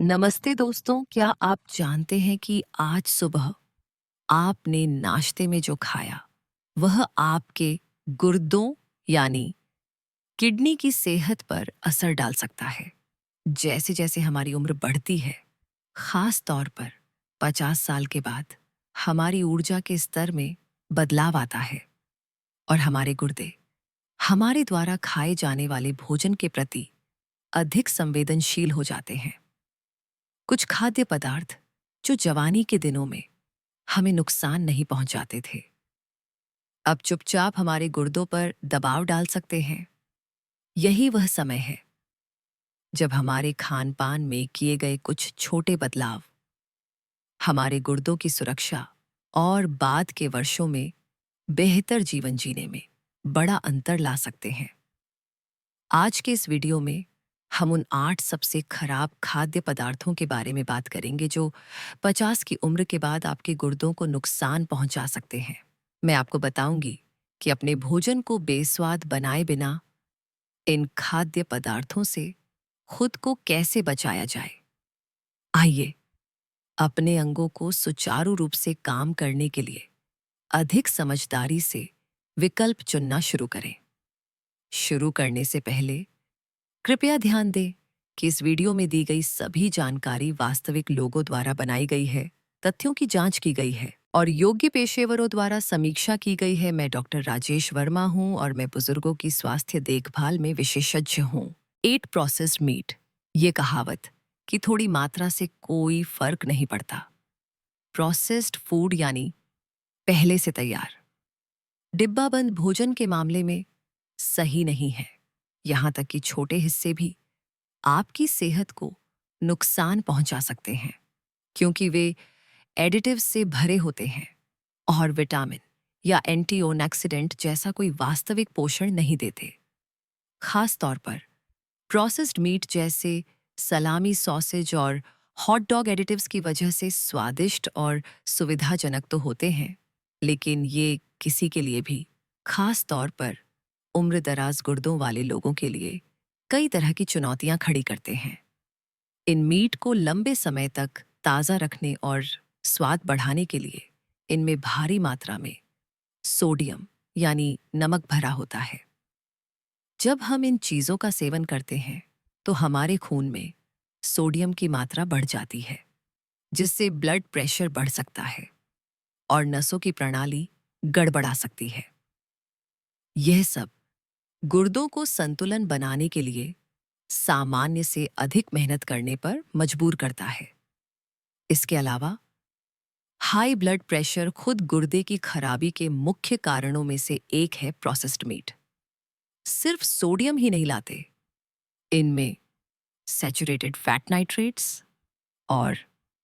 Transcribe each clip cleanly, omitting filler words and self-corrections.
नमस्ते दोस्तों, क्या आप जानते हैं कि आज सुबह आपने नाश्ते में जो खाया वह आपके गुर्दों यानी किडनी की सेहत पर असर डाल सकता है। जैसे जैसे हमारी उम्र बढ़ती है, खास तौर पर 50 साल के बाद हमारी ऊर्जा के स्तर में बदलाव आता है और हमारे गुर्दे हमारे द्वारा खाए जाने वाले भोजन के प्रति अधिक संवेदनशील हो जाते हैं। कुछ खाद्य पदार्थ जो जवानी के दिनों में हमें नुकसान नहीं पहुंचाते थे, अब चुपचाप हमारे गुर्दों पर दबाव डाल सकते हैं। यही वह समय है जब हमारे खान पान में किए गए कुछ छोटे बदलाव हमारे गुर्दों की सुरक्षा और बाद के वर्षों में बेहतर जीवन जीने में बड़ा अंतर ला सकते हैं। आज के इस वीडियो में हम उन 8 सबसे खराब खाद्य पदार्थों के बारे में बात करेंगे जो 50 की उम्र के बाद आपके गुर्दों को नुकसान पहुंचा सकते हैं। मैं आपको बताऊंगी कि अपने भोजन को बेस्वाद बनाए बिना इन खाद्य पदार्थों से खुद को कैसे बचाया जाए। आइए अपने अंगों को सुचारू रूप से काम करने के लिए अधिक समझदारी से विकल्प चुनना शुरू करें। शुरू करने से पहले कृपया ध्यान दें कि इस वीडियो में दी गई सभी जानकारी वास्तविक लोगों द्वारा बनाई गई है, तथ्यों की जांच की गई है और योग्य पेशेवरों द्वारा समीक्षा की गई है। मैं डॉक्टर राजेश वर्मा हूं और मैं बुजुर्गों की स्वास्थ्य देखभाल में विशेषज्ञ हूं। ईट प्रोसेस्ड मीट, ये कहावत कि थोड़ी मात्रा से कोई फर्क नहीं पड़ता, प्रोसेस्ड फूड यानी पहले से तैयार डिब्बाबंद भोजन के मामले में सही नहीं है। यहां तक कि छोटे हिस्से भी आपकी सेहत को नुकसान पहुंचा सकते हैं, क्योंकि वे एडिटिव्स से भरे होते हैं और विटामिन या एंटीऑक्सीडेंट जैसा कोई वास्तविक पोषण नहीं देते। खास तौर पर प्रोसेस्ड मीट जैसे सलामी, सॉसेज और हॉट डॉग एडिटिव्स की वजह से स्वादिष्ट और सुविधाजनक तो होते हैं, लेकिन ये किसी के लिए भी, खास तौर पर उम्र-दराज गुर्दों वाले लोगों के लिए, कई तरह की चुनौतियां खड़ी करते हैं। इन मीट को लंबे समय तक ताज़ा रखने और स्वाद बढ़ाने के लिए इनमें भारी मात्रा में सोडियम यानी नमक भरा होता है। जब हम इन चीज़ों का सेवन करते हैं तो हमारे खून में सोडियम की मात्रा बढ़ जाती है, जिससे ब्लड प्रेशर बढ़ सकता है और नसों की प्रणाली गड़बड़ा सकती है। यह सब गुर्दों को संतुलन बनाने के लिए सामान्य से अधिक मेहनत करने पर मजबूर करता है। इसके अलावा हाई ब्लड प्रेशर खुद गुर्दे की खराबी के मुख्य कारणों में से एक है। प्रोसेस्ड मीट सिर्फ सोडियम ही नहीं लाते, इनमें सैचुरेटेड फैट नाइट्रेट्स और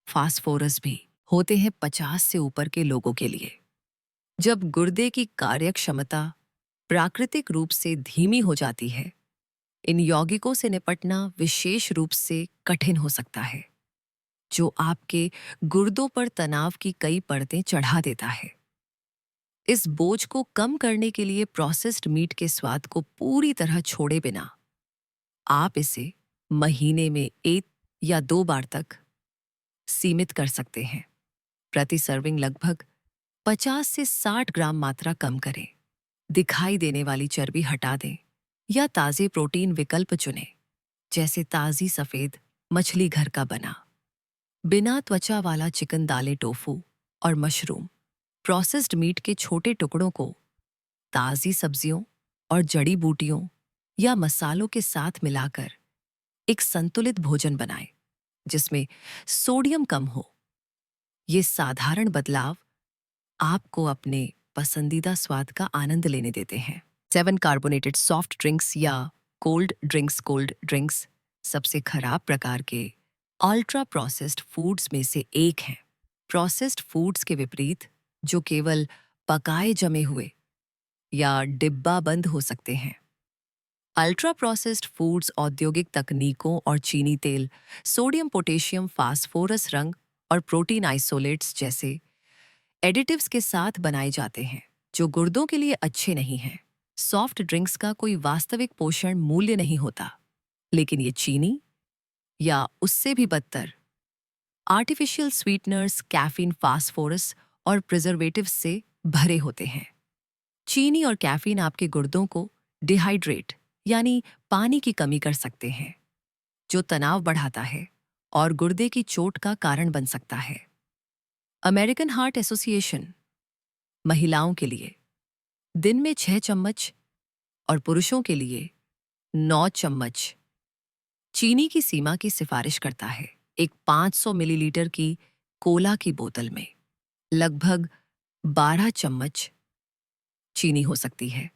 फास्फोरस भी होते हैं 50 से ऊपर के लोगों के लिए। जब गुर्दे की कार्यक्षमता प्राकृतिक रूप से धीमी हो जाती है, इन यौगिकों से निपटना विशेष रूप से कठिन हो सकता है, जो आपके गुर्दों पर तनाव की कई परतें चढ़ा देता है। इस बोझ को कम करने के लिए प्रोसेस्ड मीट के स्वाद को पूरी तरह छोड़े बिना आप इसे महीने में 1 या 2 बार तक सीमित कर सकते हैं। प्रति सर्विंग लगभग 50 से 60 ग्राम मात्रा कम करें। दिखाई देने वाली चर्बी हटा दें या ताज़े प्रोटीन विकल्प चुनें, जैसे ताज़ी सफ़ेद मछली घर का बना, बिना त्वचा वाला चिकन, दालें, टोफू और मशरूम। प्रोसेस्ड मीट के छोटे टुकड़ों को ताज़ी सब्जियों और जड़ी बूटियों या मसालों के साथ मिलाकर एक संतुलित भोजन बनाएं, जिसमें सोडियम कम हो। ये साधारण बदलाव आपको अपने पसंदीदा स्वाद का आनंद लेने देते हैं। 7 कार्बोनेटेड सॉफ्ट ड्रिंक्स या कोल्ड ड्रिंक्स सबसे खराब प्रकार के अल्ट्रा प्रोसेस्ड फूड्स में से एक हैं। प्रोसेस्ड फूड्स के विपरीत, जो केवल पकाए जमे हुए या डिब्बा बंद हो सकते हैं, अल्ट्रा प्रोसेस्ड फूड्स औद्योगिक तकनीकों और चीनी तेल, सोडियम, पोटेशियम, फास्फोरस, रंग और प्रोटीन आइसोलेट्स जैसे एडिटिव्स के साथ बनाए जाते हैं, जो गुर्दों के लिए अच्छे नहीं हैं। सॉफ्ट ड्रिंक्स का कोई वास्तविक पोषण मूल्य नहीं होता, लेकिन ये चीनी, या उससे भी बदतर, आर्टिफिशियल स्वीटनर्स, कैफीन, फास्फोरस और प्रिजर्वेटिव्स से भरे होते हैं। चीनी और कैफीन आपके गुर्दों को डिहाइड्रेट यानी पानी की कमी कर सकते हैं, जो तनाव बढ़ाता है और गुर्दे की चोट का कारण बन सकता है। अमेरिकन हार्ट एसोसिएशन महिलाओं के लिए दिन में 6 चम्मच और पुरुषों के लिए 9 चम्मच चीनी की सीमा की सिफारिश करता है। एक 500 मिलीलीटर की कोला की बोतल में लगभग 12 चम्मच चीनी हो सकती है,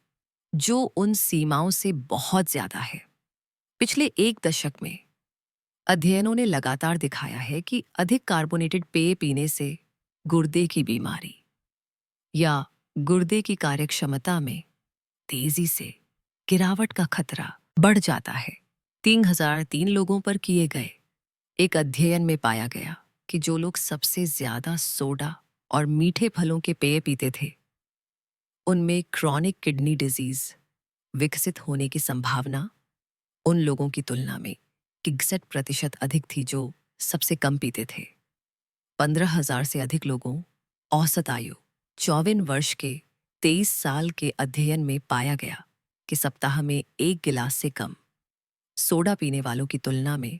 जो उन सीमाओं से बहुत ज्यादा है। पिछले 1 दशक में अध्ययनों ने लगातार दिखाया है कि अधिक कार्बोनेटेड पेय पीने से गुर्दे की बीमारी या गुर्दे की कार्यक्षमता में तेजी से गिरावट का खतरा बढ़ जाता है। 3003 लोगों पर किए गए एक अध्ययन में पाया गया कि जो लोग सबसे ज्यादा सोडा और मीठे फलों के पेय पीते थे, उनमें क्रॉनिक किडनी डिजीज विकसित होने की संभावना उन लोगों की तुलना में 61% अधिक थी जो सबसे कम पीते थे। 15,000 से अधिक लोगों, औसत आयु 54 वर्ष के 23 साल के अध्ययन में पाया गया कि सप्ताह में 1 गिलास से कम सोडा पीने वालों की तुलना में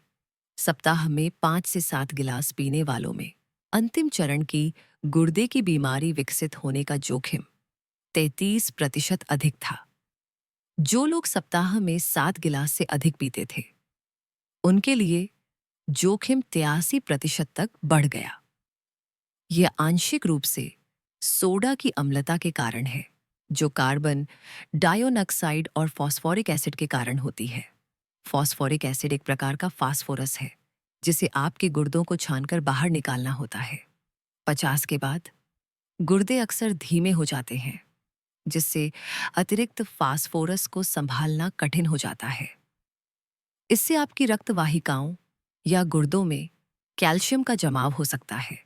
सप्ताह में 5 से 7 गिलास पीने वालों में अंतिम चरण की गुर्दे की बीमारी विकसित होने का जोखिम 33% अधिक था। जो लोग सप्ताह में 7 गिलास से अधिक पीते थे, उनके लिए जोखिम 83% तक बढ़ गया। यह आंशिक रूप से सोडा की अम्लता के कारण है, जो कार्बन डाइऑक्साइड और फास्फोरिक एसिड के कारण होती है। फास्फोरिक एसिड एक प्रकार का फास्फोरस है, जिसे आपके गुर्दों को छानकर बाहर निकालना होता है। 50 के बाद गुर्दे अक्सर धीमे हो जाते हैं, जिससे अतिरिक्त फास्फोरस को संभालना कठिन हो जाता है। इससे आपकी रक्त वाहिकाओं या गुर्दों में कैल्शियम का जमाव हो सकता है,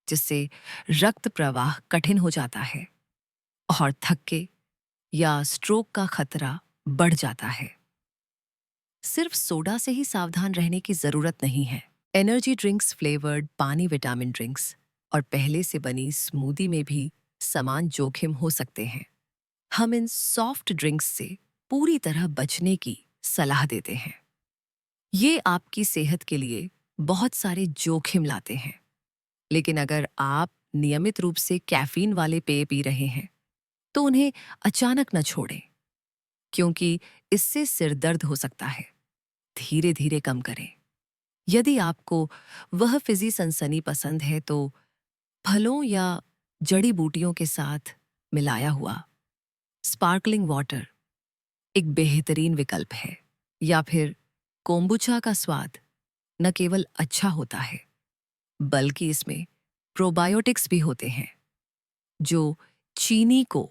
जिससे रक्त प्रवाह कठिन हो जाता है और थक्के या स्ट्रोक का खतरा बढ़ जाता है। सिर्फ सोडा से ही सावधान रहने की जरूरत नहीं है। एनर्जी ड्रिंक्स, फ्लेवर्ड पानी, विटामिन ड्रिंक्स और पहले से बनी स्मूदी में भी समान जोखिम हो सकते हैं। हम इन सॉफ्ट ड्रिंक्स से पूरी तरह बचने की सलाह देते हैं। ये आपकी सेहत के लिए बहुत सारे जोखिम लाते हैं, लेकिन अगर आप नियमित रूप से कैफीन वाले पेय पी रहे हैं, तो उन्हें अचानक न छोड़ें, क्योंकि इससे सिर दर्द हो सकता है। धीरे धीरे कम करें। यदि आपको वह फिजी सनसनी पसंद है, तो फलों या जड़ी बूटियों के साथ मिलाया हुआ स्पार्कलिंग वाटर एक बेहतरीन विकल्प है। या फिर कोम्बुचा का स्वाद न केवल अच्छा होता है, बल्कि इसमें प्रोबायोटिक्स भी होते हैं, जो चीनी को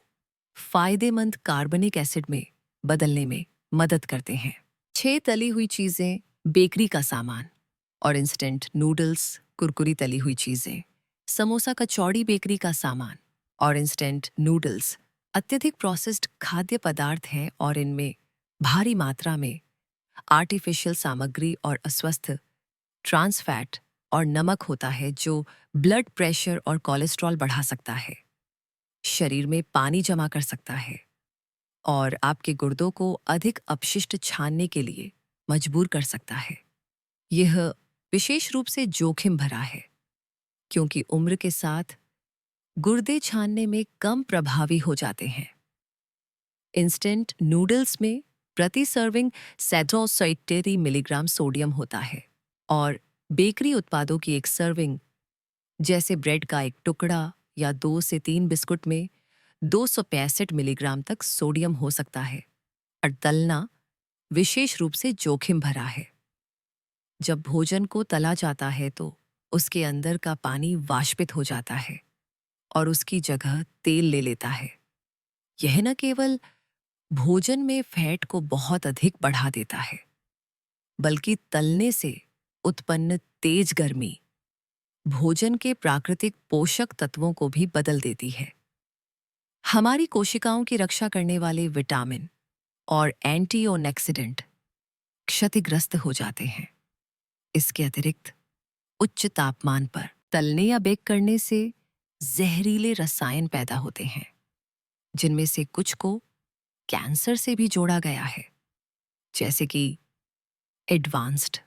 फायदेमंद कार्बनिक एसिड में बदलने में मदद करते हैं। 6 तली हुई चीजें, बेकरी का सामान और इंस्टेंट नूडल्स, कुरकुरी तली हुई चीजें, समोसा, कचौड़ी, बेकरी का सामान और इंस्टेंट नूडल्स अत्यधिक प्रोसेस्ड खाद्य पदार्थ हैं और इनमें भारी मात्रा में आर्टिफिशियल सामग्री और अस्वस्थ ट्रांस फैट और नमक होता है, जो ब्लड प्रेशर और कोलेस्ट्रॉल बढ़ा सकता है, शरीर में पानी जमा कर सकता है और आपके गुर्दों को अधिक अपशिष्ट छानने के लिए मजबूर कर सकता है। यह विशेष रूप से जोखिम भरा है, क्योंकि उम्र के साथ गुर्दे छानने में कम प्रभावी हो जाते हैं। इंस्टेंट नूडल्स में प्रति सर्विंग 770 मिलीग्राम सोडियम होता है और बेकरी उत्पादों की एक सर्विंग, जैसे ब्रेड का एक टुकड़ा या 2 से 3 बिस्कुट में 265 मिलीग्राम तक सोडियम हो सकता है। और तलना विशेष रूप से जोखिम भरा है। जब भोजन को तला जाता है, तो उसके अंदर का पानी वाष्पित हो जाता है और उसकी जगह तेल ले लेता है। यह न केवल भोजन में फैट को बहुत अधिक बढ़ा देता है, बल्कि तलने से उत्पन्न तेज गर्मी भोजन के प्राकृतिक पोषक तत्वों को भी बदल देती है। हमारी कोशिकाओं की रक्षा करने वाले विटामिन और एंटीऑक्सीडेंट क्षतिग्रस्त हो जाते हैं। इसके अतिरिक्त उच्च तापमान पर तलने या बेक करने से जहरीले रसायन पैदा होते हैं, जिनमें से कुछ को कैंसर से भी जोड़ा गया है, जैसे कि एडवांस्ड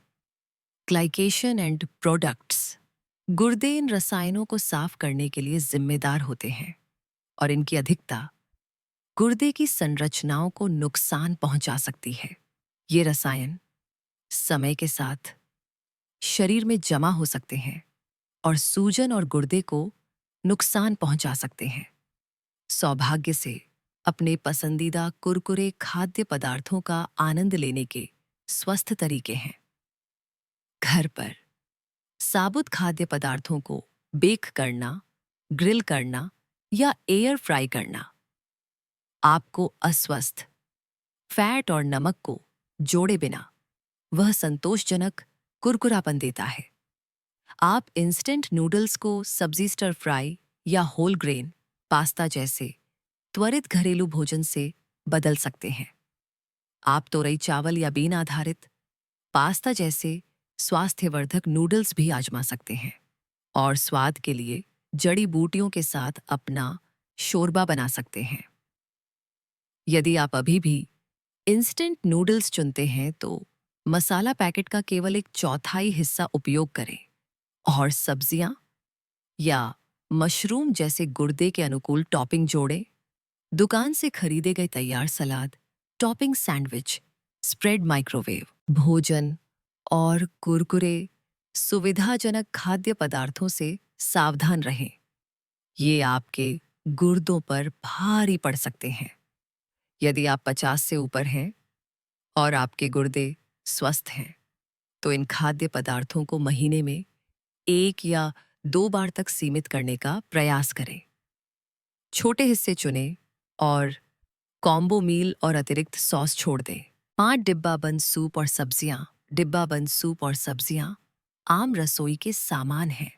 ग्लाइकेशन एंड प्रोडक्ट्स। गुर्दे इन रसायनों को साफ करने के लिए जिम्मेदार होते हैं और इनकी अधिकता गुर्दे की संरचनाओं को नुकसान पहुंचा सकती है। ये रसायन समय के साथ शरीर में जमा हो सकते हैं और सूजन और गुर्दे को नुकसान पहुंचा सकते हैं। सौभाग्य से अपने पसंदीदा कुरकुरे खाद्य पदार्थों का आनंद लेने के स्वस्थ तरीके हैं। घर पर साबुत खाद्य पदार्थों को बेक करना, ग्रिल करना या एयर फ्राई करना आपको अस्वस्थ फैट और नमक को जोड़े बिना वह संतोषजनक कुरकुरापन देता है। आप इंस्टेंट नूडल्स को सब्जी स्टर फ्राई या होल ग्रेन पास्ता जैसे त्वरित घरेलू भोजन से बदल सकते हैं। आप तोरई चावल या बीन आधारित पास्ता जैसे स्वास्थ्यवर्धक नूडल्स भी आजमा सकते हैं और स्वाद के लिए जड़ी बूटियों के साथ अपना शोरबा बना सकते हैं। यदि आप अभी भी इंस्टेंट नूडल्स चुनते हैं तो मसाला पैकेट का केवल एक चौथाई हिस्सा उपयोग करें और सब्जियां या मशरूम जैसे गुर्दे के अनुकूल टॉपिंग जोड़ें। दुकान से खरीदे गए तैयार सलाद, टॉपिंग सैंडविच, स्प्रेड माइक्रोवेव भोजन और कुरकुरे सुविधाजनक खाद्य पदार्थों से सावधान रहें। ये आपके गुर्दों पर भारी पड़ सकते हैं। यदि आप 50 से ऊपर हैं और आपके गुर्दे स्वस्थ हैं, तो इन खाद्य पदार्थों को महीने में 1 या 2 बार तक सीमित करने का प्रयास करें। छोटे हिस्से चुनें और कॉम्बो मील और अतिरिक्त सॉस छोड़ दें। 5 डिब्बाबंद सूप और सब्जियां। डिब्बाबंद सूप और सब्जियां आम रसोई के सामान हैं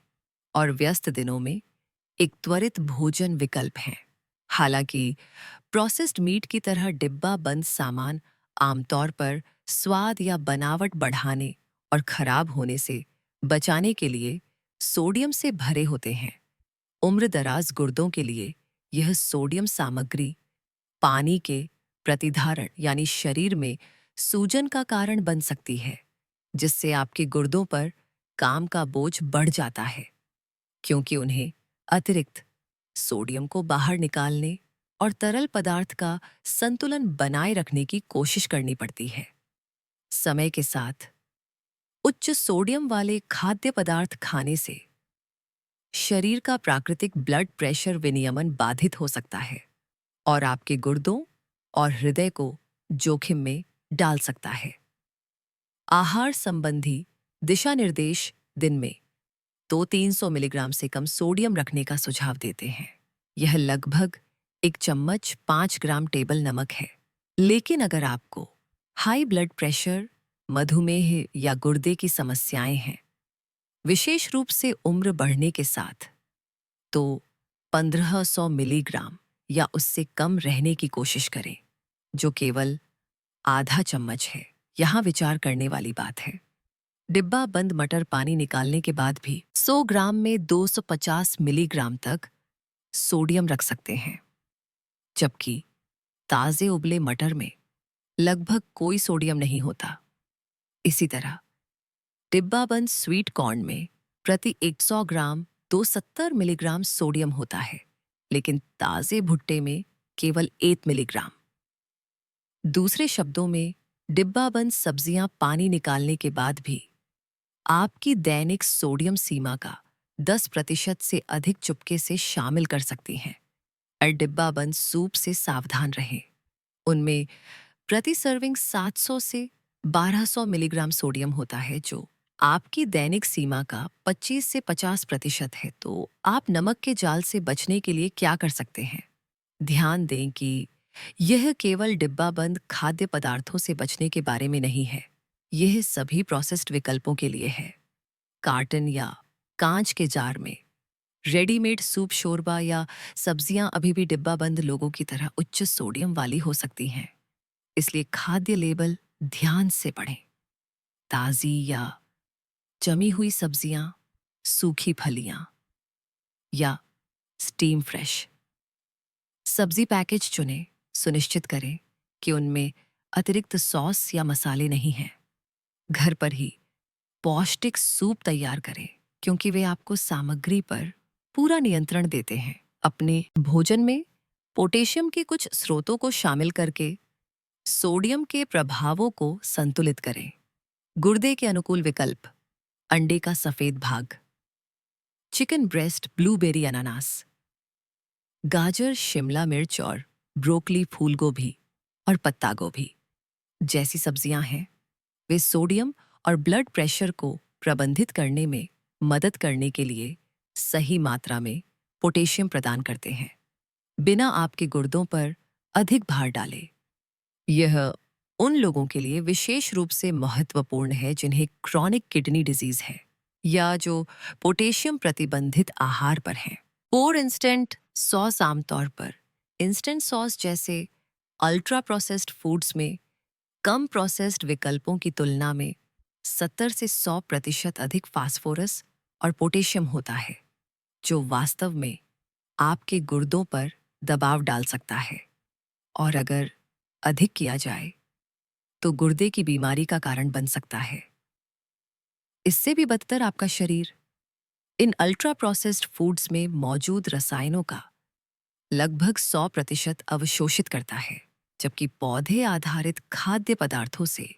और व्यस्त दिनों में एक त्वरित भोजन विकल्प हैं। हालांकि प्रोसेस्ड मीट की तरह डिब्बा बंद सामान आमतौर पर स्वाद या बनावट बढ़ाने और खराब होने से बचाने के लिए सोडियम से भरे होते हैं। उम्रदराज गुर्दों के लिए यह सोडियम सामग्री पानी के प्रतिधारण यानी शरीर में सूजन का कारण बन सकती है, जिससे आपके गुर्दों पर काम का बोझ बढ़ जाता है, क्योंकि उन्हें अतिरिक्त सोडियम को बाहर निकालने और तरल पदार्थ का संतुलन बनाए रखने की कोशिश करनी पड़ती है। समय के साथ उच्च सोडियम वाले खाद्य पदार्थ खाने से शरीर का प्राकृतिक ब्लड प्रेशर विनियमन बाधित हो सकता है और आपके गुर्दों और हृदय को जोखिम में डाल सकता है। आहार संबंधी दिशा निर्देश दिन में 200-300 मिलीग्राम से कम सोडियम रखने का सुझाव देते हैं। यह लगभग 1 चम्मच 5 ग्राम टेबल नमक है। लेकिन अगर आपको हाई ब्लड प्रेशर, मधुमेह या गुर्दे की समस्याएं हैं, विशेष रूप से उम्र बढ़ने के साथ, तो 1500 मिलीग्राम या उससे कम रहने की कोशिश करें, जो केवल आधा चम्मच है। यहाँ विचार करने वाली बात है, डिब्बा बंद मटर पानी निकालने के बाद भी 100 ग्राम में 250 मिलीग्राम तक सोडियम रख सकते हैं, जबकि ताजे उबले मटर में लगभग कोई सोडियम नहीं होता। इसी तरह डिब्बाबंद स्वीट कॉर्न में प्रति 100 ग्राम 270 मिलीग्राम सोडियम होता है, लेकिन ताजे भुट्टे में केवल 1 मिलीग्राम। दूसरे शब्दों में, डिब्बाबंद सब्जियां पानी निकालने के बाद भी आपकी दैनिक सोडियम सीमा का 10% से अधिक चुपके से शामिल कर सकती हैं। और डिब्बाबंद सूप से सावधान रहें। उनमें प्रति सर्विंग 700 से 1200 मिलीग्राम सोडियम होता है, जो आपकी दैनिक सीमा का 25 से 50% है। तो आप नमक के जाल से बचने के लिए क्या कर सकते हैं? ध्यान दें कि यह केवल डिब्बाबंद खाद्य पदार्थों से बचने के बारे में नहीं है, यह सभी प्रोसेस्ड विकल्पों के लिए है। कार्टन या कांच के जार में रेडीमेड सूप, शोरबा या सब्जियां अभी भी डिब्बाबंद लोगों की तरह उच्च सोडियम वाली हो सकती हैं, इसलिए खाद्य लेबल ध्यान से पढ़ें। ताज़ी या जमी हुई सब्जियां, सूखी फलियां या स्टीम फ्रेश। सब्जी पैकेज चुनें, सुनिश्चित करें कि उनमें अतिरिक्त सॉस या मसाले नहीं हैं। घर पर ही पौष्टिक सूप तैयार करें क्योंकि वे आपको सामग्री पर पूरा नियंत्रण देते हैं। अपने भोजन में पोटेशियम के कुछ स्रोतों को शामिल करके सोडियम के प्रभावों को संतुलित करें। गुर्दे के अनुकूल विकल्प: अंडे का सफेद भाग, चिकन ब्रेस्ट, ब्लूबेरी अनानास, गाजर, शिमला मिर्च और ब्रोकली, फूल गोभी और पत्ता गोभी जैसी सब्जियां हैं। वे सोडियम और ब्लड प्रेशर को प्रबंधित करने में मदद करने के लिए सही मात्रा में पोटेशियम प्रदान करते हैं, बिना आपके गुर्दों पर अधिक भार डाले। यह उन लोगों के लिए विशेष रूप से महत्वपूर्ण है जिन्हें क्रॉनिक किडनी डिजीज है या जो पोटेशियम प्रतिबंधित आहार पर हैं। पोर इंस्टेंट सॉस: आमतौर पर इंस्टेंट सॉस जैसे अल्ट्रा प्रोसेस्ड फूड्स में कम प्रोसेस्ड विकल्पों की तुलना में 70 से 100% अधिक फास्फोरस और पोटेशियम होता है, जो वास्तव में आपके गुर्दों पर दबाव डाल सकता है और अगर अधिक किया जाए तो गुर्दे की बीमारी का कारण बन सकता है। इससे भी बदतर आपका शरीर इन अल्ट्रा प्रोसेस्ड फूड्स में मौजूद रसायनों का लगभग 100% अवशोषित करता है, जबकि पौधे आधारित खाद्य पदार्थों से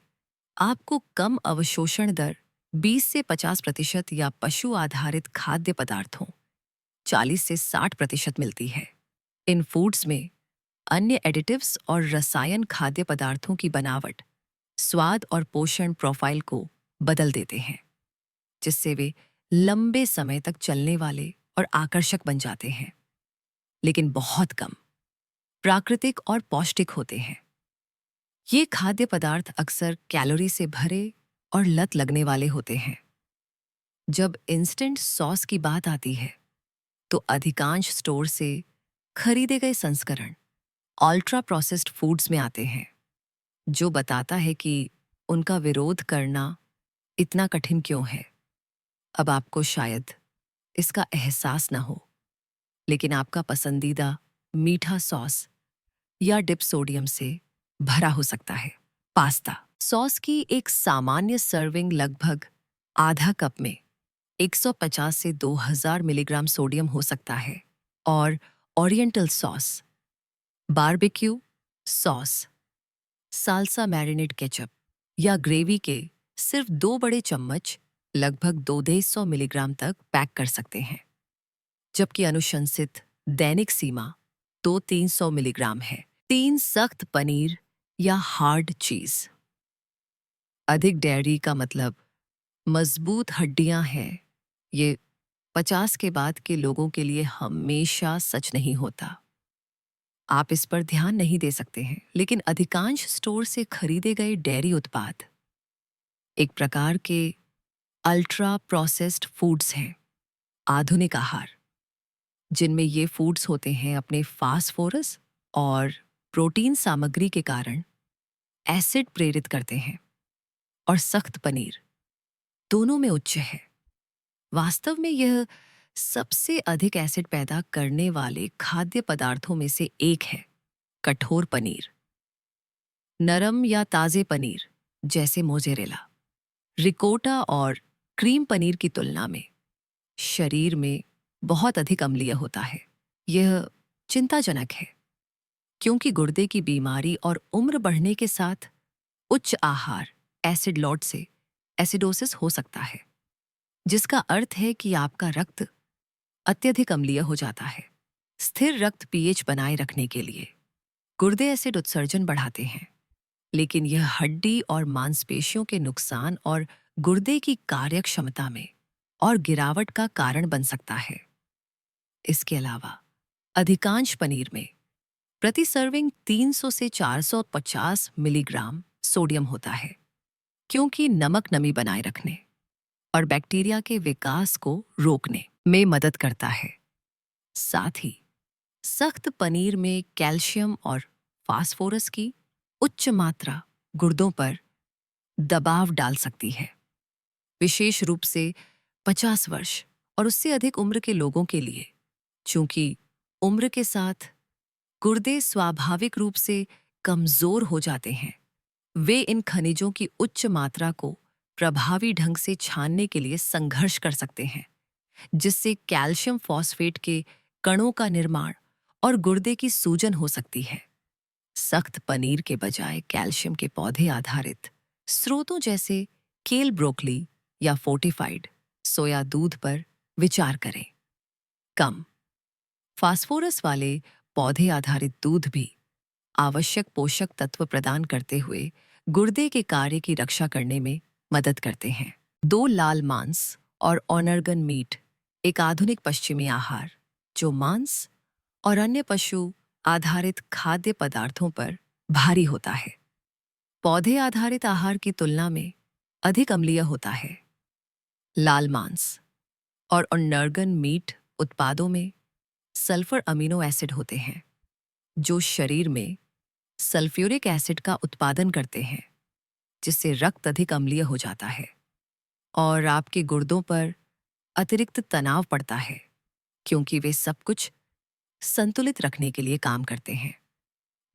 आपको कम अवशोषण दर 20 से 50% या पशु आधारित खाद्य पदार्थों 40 से 60% मिलती है। इन फूड्स में अन्य एडिटिव्स और रसायन खाद्य पदार्थों की बनावट स्वाद और पोषण प्रोफाइल को बदल देते हैं, जिससे वे लंबे समय तक चलने वाले और आकर्षक बन जाते हैं, लेकिन बहुत कम प्राकृतिक और पौष्टिक होते हैं। ये खाद्य पदार्थ अक्सर कैलोरी से भरे और लत लगने वाले होते हैं। जब इंस्टेंट सॉस की बात आती है, तो अधिकांश स्टोर से खरीदे गए संस्करण अल्ट्रा प्रोसेस्ड फूड्स में आते हैं, जो बताता है कि उनका विरोध करना इतना कठिन क्यों है। अब आपको शायद इसका एहसास न हो, लेकिन आपका पसंदीदा मीठा सॉस या डिप सोडियम से भरा हो सकता है। पास्ता सॉस की एक सामान्य सर्विंग लगभग आधा कप में 150 से 2000 मिलीग्राम सोडियम हो सकता है, और oriental sauce, barbecue sauce, salsa marinade ketchup या ग्रेवी के सिर्फ 2 बड़े चम्मच लगभग 250 मिलीग्राम तक पैक कर सकते हैं, जबकि अनुशंसित दैनिक सीमा 200-300 मिलीग्राम है। 3 सख्त पनीर या हार्ड चीज। अधिक डेयरी का मतलब मजबूत हड्डियां हैं। ये 50 के बाद के लोगों के लिए हमेशा सच नहीं होता। आप इस पर ध्यान नहीं दे सकते हैं, लेकिन अधिकांश स्टोर से खरीदे गए डेयरी उत्पाद एक प्रकार के अल्ट्रा प्रोसेस्ड फूड्स हैं। आधुनिक आहार, जिनमें ये फूड्स होते हैं, अपने फास्फोरस और प्रोटीन सामग्री के कारण एसिड प्रेरित करते हैं, और सख्त पनीर दोनों में उच्च है। वास्तव में यह सबसे अधिक एसिड पैदा करने वाले खाद्य पदार्थों में से एक है। कठोर पनीर, नरम या ताजे पनीर जैसे मोज़ेरेला, रिकोटा और क्रीम पनीर की तुलना में शरीर में बहुत अधिक अम्लीय होता है। यह चिंताजनक है क्योंकि गुर्दे की बीमारी और उम्र बढ़ने के साथ उच्च आहार एसिड लॉड से एसिडोसिस हो सकता है, जिसका अर्थ है कि आपका रक्त अत्यधिक अम्लीय हो जाता है। स्थिर रक्त पीएच बनाए रखने के लिए गुर्दे एसिड उत्सर्जन बढ़ाते हैं, लेकिन यह हड्डी और मांसपेशियों के नुकसान और गुर्दे की कार्यक्षमता में और गिरावट का कारण बन सकता है। इसके अलावा अधिकांश पनीर में प्रति सर्विंग 300 से 450 मिलीग्राम सोडियम होता है, क्योंकि नमक नमी बनाए रखने और बैक्टीरिया के विकास को रोकने में मदद करता है। साथ ही सख्त पनीर में कैल्शियम और फास्फोरस की उच्च मात्रा गुर्दों पर दबाव डाल सकती है, विशेष रूप से 50 वर्ष और उससे अधिक उम्र के लोगों के लिए, चूंकि उम्र के साथ गुर्दे स्वाभाविक रूप से कमजोर हो जाते हैं। वे इन खनिजों की उच्च मात्रा को प्रभावी ढंग से छानने के लिए संघर्ष कर सकते हैं, जिससे कैल्शियम फॉस्फेट के कणों का निर्माण और गुर्दे की सूजन हो सकती है। सख्त पनीर के बजाय कैल्शियम के पौधे आधारित स्रोतों जैसे केल ब्रोकली या फोर्टिफाइड सोया दूध पर विचार करें। कम फास्फोरस वाले पौधे आधारित दूध भी आवश्यक पोषक तत्व प्रदान करते हुए गुर्दे के कार्य की रक्षा करने में मदद करते हैं। 2 लाल मांस और ऑनर्गन मीट एक आधुनिक पश्चिमी आहार जो मांस और अन्य पशु आधारित खाद्य पदार्थों पर भारी होता है, पौधे आधारित आहार की तुलना में अधिक अम्लीय होता है। लाल मांस और ऑनर्गन मीट उत्पादों में सल्फर अमीनो एसिड होते हैं जो शरीर में सल्फ्यूरिक एसिड का उत्पादन करते हैं, जिससे रक्त अधिक अम्लीय हो जाता है और आपके गुर्दों पर अतिरिक्त तनाव पड़ता है, क्योंकि वे सब कुछ संतुलित रखने के लिए काम करते हैं।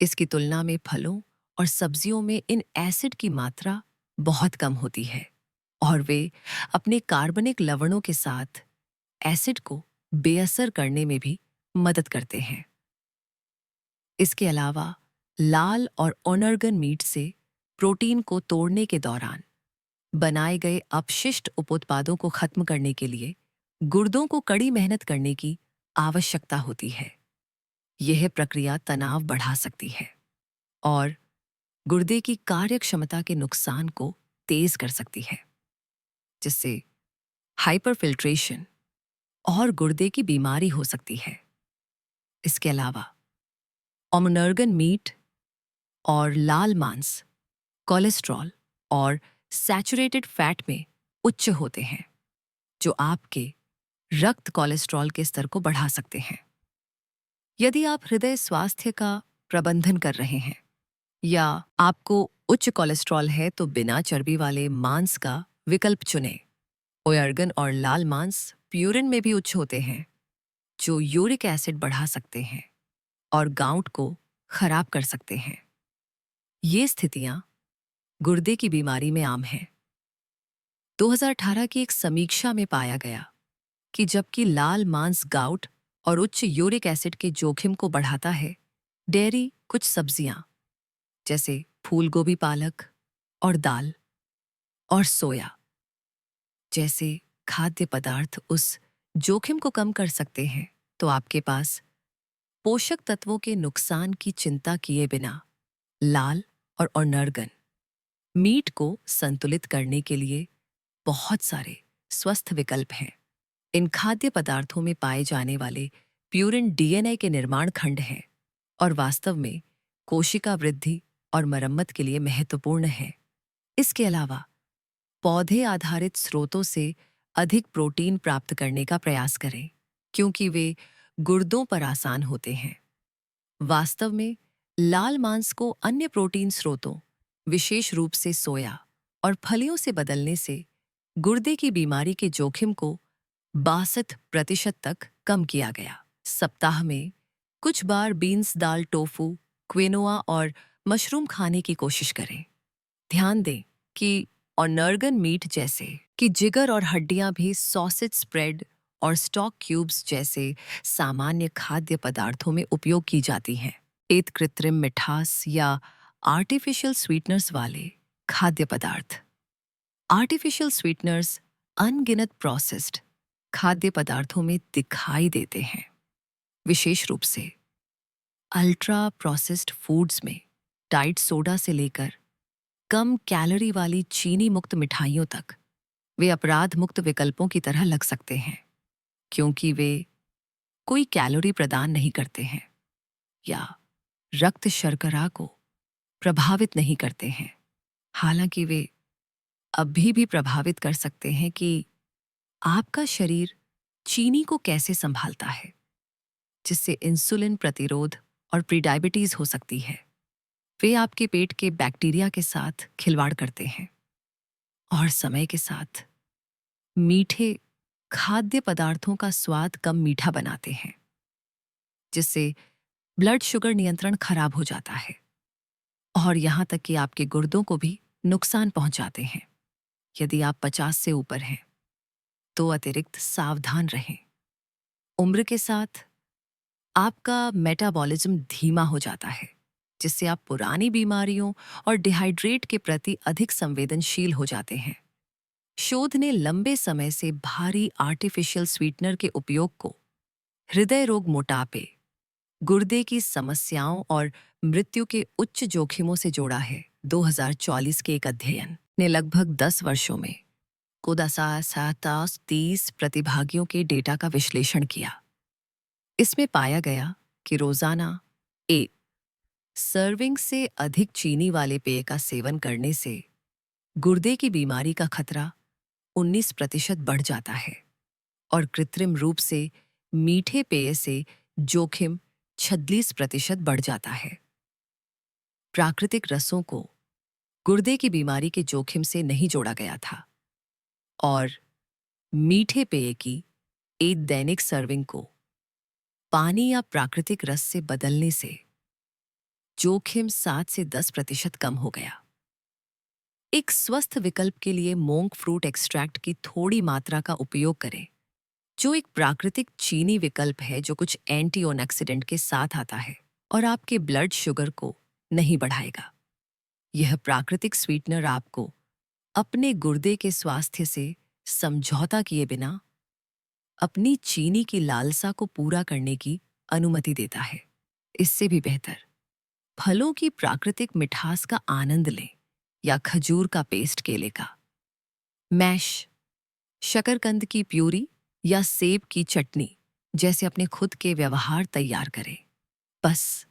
इसकी तुलना में फलों और सब्जियों में इन एसिड की मात्रा बहुत कम होती है और वे अपने कार्बनिक लवणों के साथ एसिड को बेअसर करने में भी मदद करते हैं। इसके अलावा लाल और ऑनर्गन मीट से प्रोटीन को तोड़ने के दौरान बनाए गए अपशिष्ट उपोत्पादों को खत्म करने के लिए गुर्दों को कड़ी मेहनत करने की आवश्यकता होती है। यह प्रक्रिया तनाव बढ़ा सकती है और गुर्दे की कार्यक्षमता के नुकसान को तेज कर सकती है, जिससे हाइपरफिल्ट्रेशन और गुर्दे की बीमारी हो सकती है। इसके अलावा ऑनर्गन मीट और लाल मांस कोलेस्ट्रॉल और सैचुरेटेड फैट में उच्च होते हैं, जो आपके रक्त कोलेस्ट्रॉल के स्तर को बढ़ा सकते हैं। यदि आप हृदय स्वास्थ्य का प्रबंधन कर रहे हैं या आपको उच्च कोलेस्ट्रॉल है, तो बिना चर्बी वाले मांस का विकल्प चुनें। ऑनर्गन और लाल मांस प्यूरिन में भी उच्च होते हैं, जो यूरिक एसिड बढ़ा सकते हैं और गाउट को खराब कर सकते हैं। ये स्थितियां गुर्दे की बीमारी में आम हैं। 2018 की एक समीक्षा में पाया गया कि जबकि लाल मांस गाउट और उच्च यूरिक एसिड के जोखिम को बढ़ाता है, डेयरी, कुछ सब्जियां जैसे फूल गोभी, पालक और दाल और सोया जैसे खाद्य पदार्थ उस जोखिम को कम कर सकते हैं। तो आपके पास पोषक तत्वों के नुकसान की चिंता किए बिना लाल और ऑनर्गन मीट को संतुलित करने के लिए बहुत सारे स्वस्थ विकल्प हैं। इन खाद्य पदार्थों में पाए जाने वाले प्यूरिन डीएनए के निर्माण खंड हैं और वास्तव में कोशिका वृद्धि और मरम्मत के लिए महत्वपूर्ण है। इसके अलावा पौधे आधारित स्रोतों से अधिक प्रोटीन प्राप्त करने का प्रयास करें, क्योंकि वे गुर्दों पर आसान होते हैं। वास्तव में लाल मांस को अन्य प्रोटीन स्रोतों, विशेष रूप से सोया और फलियों से बदलने से गुर्दे की बीमारी के जोखिम को 62% तक कम किया गया। सप्ताह में कुछ बार बीन्स, दाल, टोफू, क्विनोआ और मशरूम खाने की कोशिश करें। ध्यान दें कि ऑनर्गन मीट जैसे कि जिगर और हड्डियां भी सॉसेज स्प्रेड और स्टॉक क्यूब्स जैसे सामान्य खाद्य पदार्थों में उपयोग की जाती हैं। एक कृत्रिम मिठास या आर्टिफिशियल स्वीटनर्स वाले खाद्य पदार्थ। आर्टिफिशियल स्वीटनर्स अनगिनत प्रोसेस्ड खाद्य पदार्थों में दिखाई देते हैं, विशेष रूप से अल्ट्रा प्रोसेस्ड फूड्स में डाइट सोडा से लेकर कम कैलोरी वाली चीनी मुक्त मिठाइयों तक। वे अपराध मुक्त विकल्पों की तरह लग सकते हैं, क्योंकि वे कोई कैलोरी प्रदान नहीं करते हैं या रक्त शर्करा को प्रभावित नहीं करते हैं। हालांकि वे अभी भी प्रभावित कर सकते हैं कि आपका शरीर चीनी को कैसे संभालता है, जिससे इंसुलिन प्रतिरोध और प्रीडायबिटीज हो सकती है। वे आपके पेट के बैक्टीरिया के साथ खिलवाड़ करते हैं और समय के साथ मीठे खाद्य पदार्थों का स्वाद कम मीठा बनाते हैं, जिससे ब्लड शुगर नियंत्रण खराब हो जाता है और यहाँ तक कि आपके गुर्दों को भी नुकसान पहुंचाते हैं। यदि आप 50 से ऊपर हैं तो अतिरिक्त सावधान रहें। उम्र के साथ आपका मेटाबॉलिज्म धीमा हो जाता है, जिससे आप पुरानी बीमारियों और डिहाइड्रेट के प्रति अधिक संवेदनशील हो जाते हैं। शोध ने लंबे समय से भारी आर्टिफिशियल स्वीटनर के उपयोग को हृदय रोग, मोटापे, गुर्दे की समस्याओं और मृत्यु के उच्च जोखिमों से जोड़ा है। 2024 के एक अध्ययन ने लगभग 10 वर्षों में कोदासा 30 प्रतिभागियों के डेटा का विश्लेषण किया। इसमें पाया गया कि रोजाना एक सर्विंग से अधिक चीनी वाले पेय का सेवन करने से गुर्दे की बीमारी का खतरा 19% बढ़ जाता है और कृत्रिम रूप से मीठे पेय से जोखिम 36% बढ़ जाता है। प्राकृतिक रसों को गुर्दे की बीमारी के जोखिम से नहीं जोड़ा गया था और मीठे पेय की एक दैनिक सर्विंग को पानी या प्राकृतिक रस से बदलने से जोखिम 7 से 10% कम हो गया। एक स्वस्थ विकल्प के लिए मोंक फ्रूट एक्सट्रैक्ट की थोड़ी मात्रा का उपयोग करें, जो एक प्राकृतिक चीनी विकल्प है जो कुछ एंटीऑक्सीडेंट के साथ आता है और आपके ब्लड शुगर को नहीं बढ़ाएगा। यह प्राकृतिक स्वीटनर आपको अपने गुर्दे के स्वास्थ्य से समझौता किए बिना अपनी चीनी की लालसा को पूरा करने की अनुमति देता है। इससे भी बेहतर, फलों की प्राकृतिक मिठास का आनंद लें या खजूर का पेस्ट, केले का मैश, शकरकंद की प्यूरी या सेब की चटनी जैसे अपने खुद के व्यवहार तैयार करें। बस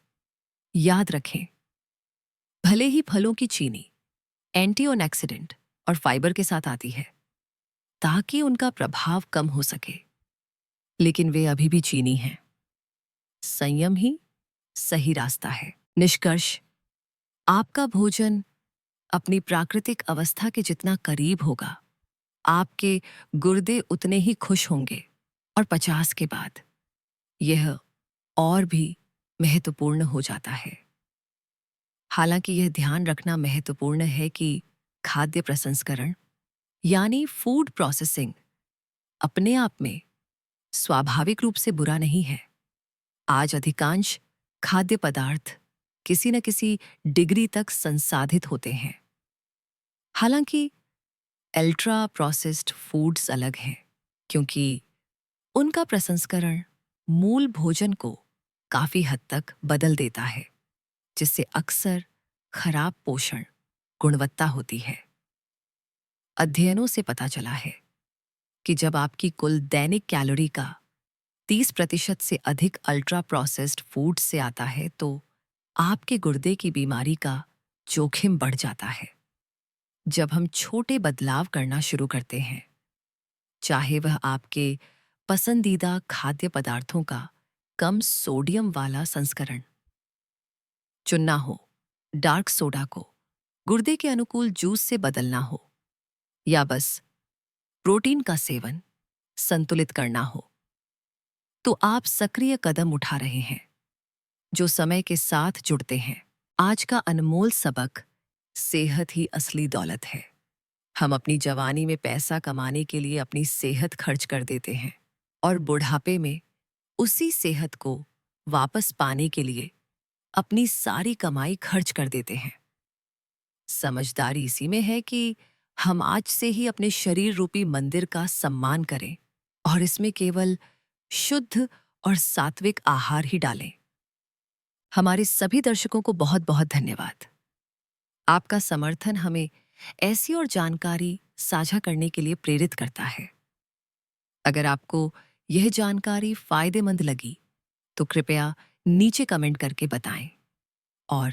याद रखें, भले ही फलों की चीनी एंटीऑक्सीडेंट और फाइबर के साथ आती है ताकि उनका प्रभाव कम हो सके, लेकिन वे अभी भी चीनी हैं। संयम ही सही रास्ता है। निष्कर्ष, आपका भोजन अपनी प्राकृतिक अवस्था के जितना करीब होगा, आपके गुर्दे उतने ही खुश होंगे और 50 के बाद यह और भी महत्वपूर्ण हो जाता है। हालांकि यह ध्यान रखना महत्वपूर्ण है कि खाद्य प्रसंस्करण यानी फूड प्रोसेसिंग अपने आप में स्वाभाविक रूप से बुरा नहीं है। आज अधिकांश खाद्य पदार्थ किसी न किसी डिग्री तक संसाधित होते हैं। हालांकि अल्ट्रा प्रोसेस्ड फूड्स अलग हैं, क्योंकि उनका प्रसंस्करण मूल भोजन को काफी हद तक बदल देता है, जिससे अक्सर खराब पोषण गुणवत्ता होती है। अध्ययनों से पता चला है कि जब आपकी कुल दैनिक कैलोरी का 30% से अधिक अल्ट्रा प्रोसेस्ड फूड से आता है तो आपके गुर्दे की बीमारी का जोखिम बढ़ जाता है। जब हम छोटे बदलाव करना शुरू करते हैं, चाहे वह आपके पसंदीदा खाद्य पदार्थों का कम सोडियम वाला संस्करण चुनना हो, डार्क सोडा को गुर्दे के अनुकूल जूस से बदलना हो, या बस प्रोटीन का सेवन संतुलित करना हो, तो आप सक्रिय कदम उठा रहे हैं जो समय के साथ जुड़ते हैं। आज का अनमोल सबक, सेहत ही असली दौलत है। हम अपनी जवानी में पैसा कमाने के लिए अपनी सेहत खर्च कर देते हैं और बुढ़ापे में उसी सेहत को वापस पाने के लिए अपनी सारी कमाई खर्च कर देते हैं। समझदारी इसी में है कि हम आज से ही अपने शरीर रूपी मंदिर का सम्मान करें और इसमें केवल शुद्ध और सात्विक आहार ही डालें। हमारे सभी दर्शकों को बहुत बहुत धन्यवाद। आपका समर्थन हमें ऐसी और जानकारी साझा करने के लिए प्रेरित करता है। अगर आपको यह जानकारी फायदेमंद लगी तो कृपया नीचे कमेंट करके बताएं और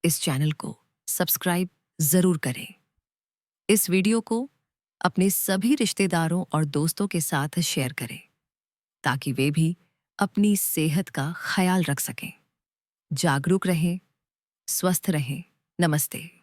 इस चैनल को सब्सक्राइब जरूर करें। इस वीडियो को अपने सभी रिश्तेदारों और दोस्तों के साथ शेयर करें ताकि वे भी अपनी सेहत का ख्याल रख सकें। जागरूक रहें, स्वस्थ रहें। नमस्ते।